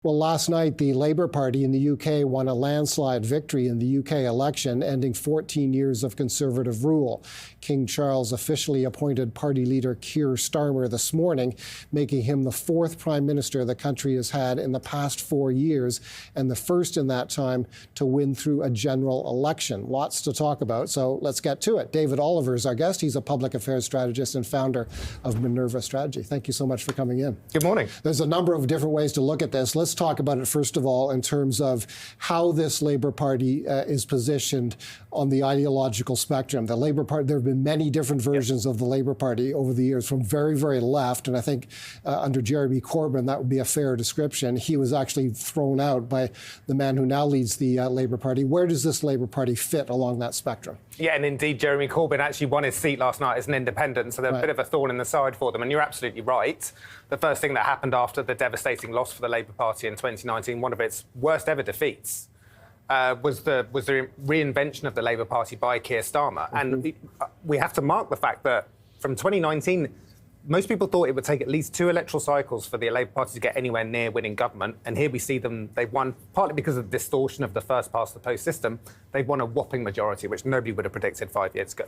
Well, last night, the Labour Party in the UK won a landslide victory in the UK election, ending 14 years of Conservative rule. King Charles officially appointed party leader Keir Starmer this morning, making him the fourth Prime Minister the country has had in the past 4 years, and the first in that time to win through a general election. Lots to talk about, so let's get to it. David Oliver is our guest. He's a public affairs strategist and founder of Minerva Strategy. Thank you so much for coming in. Good morning. There's a number of different ways to look at this. Let's talk about it first of all in terms of how this Labour Party is positioned on the ideological spectrum. The Labour Party, there have been many different versions of the Labour Party over the years, from very, very left, and I think under Jeremy Corbyn that would be a fair description. He was actually thrown out by the man who now leads the Labour Party. Where does this Labour Party fit along that spectrum? Yeah, and indeed Jeremy Corbyn actually won his seat last night as an independent, so they're a bit of a thorn in the side for them. And you're absolutely right. The first thing that happened after the devastating loss for the Labour Party in 2019, one of its worst ever defeats, was the reinvention of the Labour Party by Keir Starmer. And we have to mark the fact that from 2019, most people thought it would take at least 2 electoral cycles for the Labour Party to get anywhere near winning government. And here we see them, they've won, partly because of the distortion of the first past the post system, they've won a whopping majority, which nobody would have predicted 5 years ago.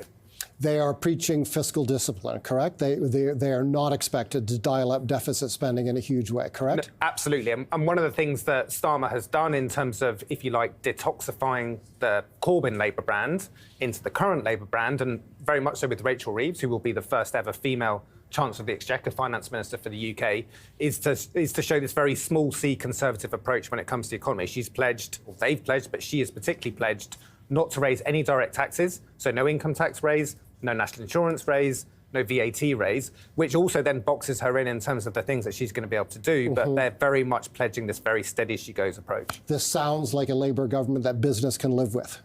They are preaching fiscal discipline, correct? They are not expected to dial up deficit spending in a huge way, correct? No, absolutely. And one of the things that Starmer has done in terms of, if you like, detoxifying the Corbyn Labour brand into the current Labour brand, and very much so with Rachel Reeves, who will be the first ever female Chancellor of the Exchequer, Finance Minister for the UK, is to show this very small c Conservative approach when it comes to the economy. She's pledged, or they've pledged, but she is particularly pledged not to raise any direct taxes, so no income tax raise, no national insurance raise, no VAT raise, which also then boxes her in terms of the things that she's going to be able to do, but they're very much pledging this very steady-as-she-goes approach. This sounds like a Labour government that business can live with.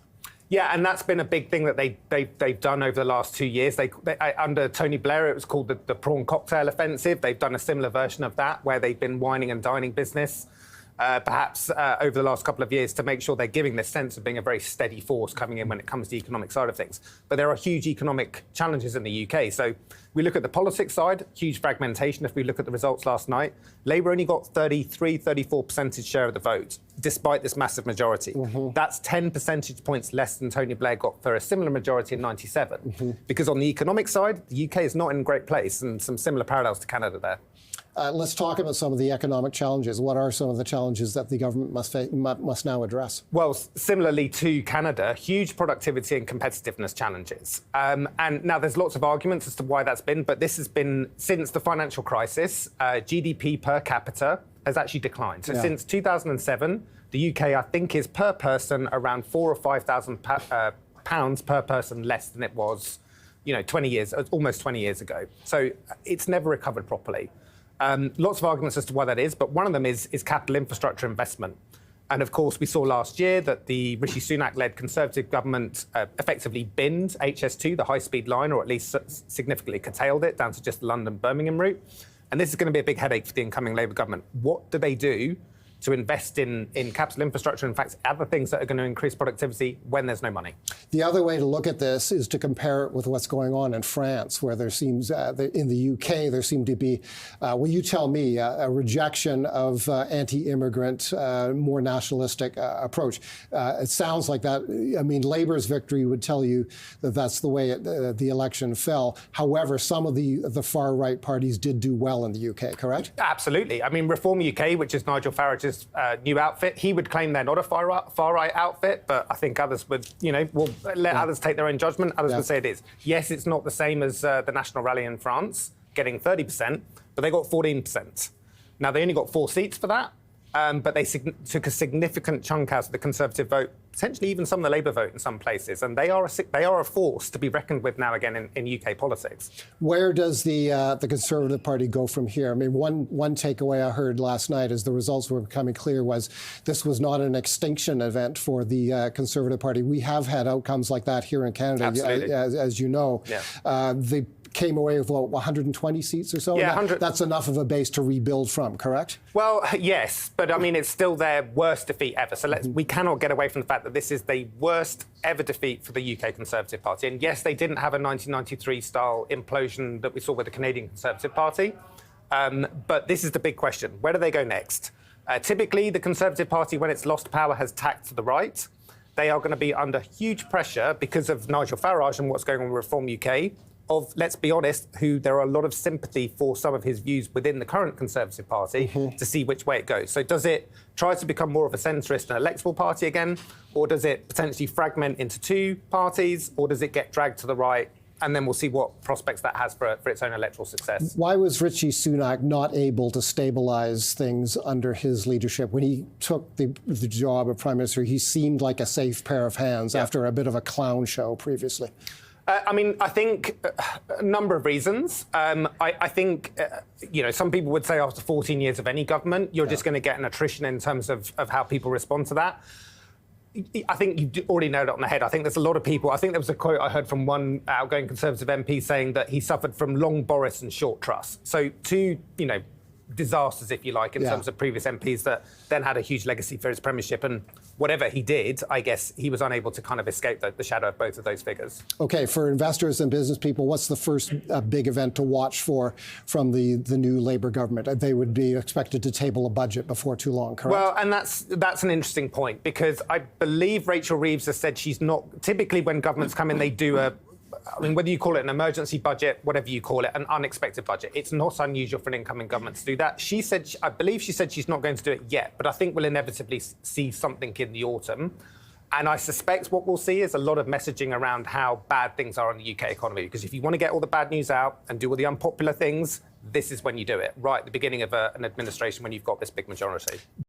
Yeah, and that's been a big thing that they've done over the last 2 years. They under Tony Blair, it was called the prawn cocktail offensive. They've done a similar version of that, where they've been wining and dining business, perhaps over the last couple of years, to make sure they're giving this sense of being a very steady force coming in when it comes to the economic side of things. But there are huge economic challenges in the UK. So we look at the politics side, huge fragmentation. If we look at the results last night, Labour only got 34% share of the vote, despite this massive majority. That's 10 percentage points less than Tony Blair got for a similar majority in 97. Because on the economic side, the UK is not in a great place, and some similar parallels to Canada there. Let's talk about some of the economic challenges. What are some of the challenges that the government must now address? Well, similarly to Canada, huge productivity and competitiveness challenges. And now there's lots of arguments as to why that's been, but this has been, since the financial crisis, GDP per capita has actually declined. So since 2007, the UK, I think, is per person around £4,000 or £5,000 pounds per person less than it was, 20 years, almost 20 years ago. So it's never recovered properly. Lots of arguments as to why that is, but one of them is capital infrastructure investment. And of course, we saw last year that the Rishi Sunak-led Conservative government effectively binned HS2, the high-speed line, or at least significantly curtailed it down to just the London-Birmingham route. And this is going to be a big headache for the incoming Labour government. What do they do to invest in capital infrastructure, in fact, other things that are going to increase productivity when there's no money? The other way to look at this is to compare it with what's going on in France, where there seems, in the UK, there seemed to be, well, you tell me, a rejection of anti-immigrant, more nationalistic approach. It sounds like that. I mean, Labour's victory would tell you that that's the way the election fell. However, some of the far-right parties did do well in the UK, correct? Absolutely. I mean, Reform UK, which is Nigel Farage's new outfit, he would claim they're not a far-right outfit, but I think others would, will let others take their own judgment. Others would say it is. Yes, it's not the same as the National Rally in France, getting 30%, but they got 14%. Now, they only got 4 seats for that, but they took a significant chunk out of the Conservative vote, potentially even some of the Labour vote in some places, and they are a force to be reckoned with now again in UK politics. Where does the Conservative Party go from here? I mean, one takeaway I heard last night as the results were becoming clear was this was not an extinction event for the Conservative Party. We have had outcomes like that here in Canada, as you know. They came away with, what, 120 seats or so? Yeah, that's enough of a base to rebuild from, correct? Well, yes, but I mean, it's still their worst defeat ever. So we cannot get away from the fact that this is the worst ever defeat for the UK Conservative Party. And yes, they didn't have a 1993-style implosion that we saw with the Canadian Conservative Party. But this is the big question. Where do they go next? Typically, the Conservative Party, when it's lost power, has tacked to the right. They are going to be under huge pressure because of Nigel Farage and what's going on with Reform UK. Of, let's be honest, who there are a lot of sympathy for some of his views within the current Conservative Party to see which way it goes. So does it try to become more of a centrist and electoral party again? Or does it potentially fragment into two parties? Or does it get dragged to the right? And then we'll see what prospects that has for its own electoral success. Why was Rishi Sunak not able to stabilize things under his leadership? When he took the job of Prime Minister, he seemed like a safe pair of hands after a bit of a clown show previously. I think a number of reasons. I think, some people would say after 14 years of any government, you're just going to get an attrition in terms of how people respond to that. I think you already nailed it on the head. I think there's a lot of people. I think there was a quote I heard from one outgoing Conservative MP saying that he suffered from long Boris and short Truss. So two, disasters, if you like, in terms of previous MPs that then had a huge legacy for his premiership. And whatever he did, I guess he was unable to kind of escape the shadow of both of those figures. OK, for investors and business people, what's the first big event to watch for from the new Labour government? They would be expected to table a budget before too long, correct? Well, and that's an interesting point, because I believe Rachel Reeves has said she's not... Typically, when governments come in, they do whether you call it an emergency budget, whatever you call it, an unexpected budget. It's not unusual for an incoming government to do that. I believe she said she's not going to do it yet, but I think we'll inevitably see something in the autumn. And I suspect what we'll see is a lot of messaging around how bad things are in the UK economy. Because if you want to get all the bad news out and do all the unpopular things, this is when you do it, right at the beginning of an administration when you've got this big majority.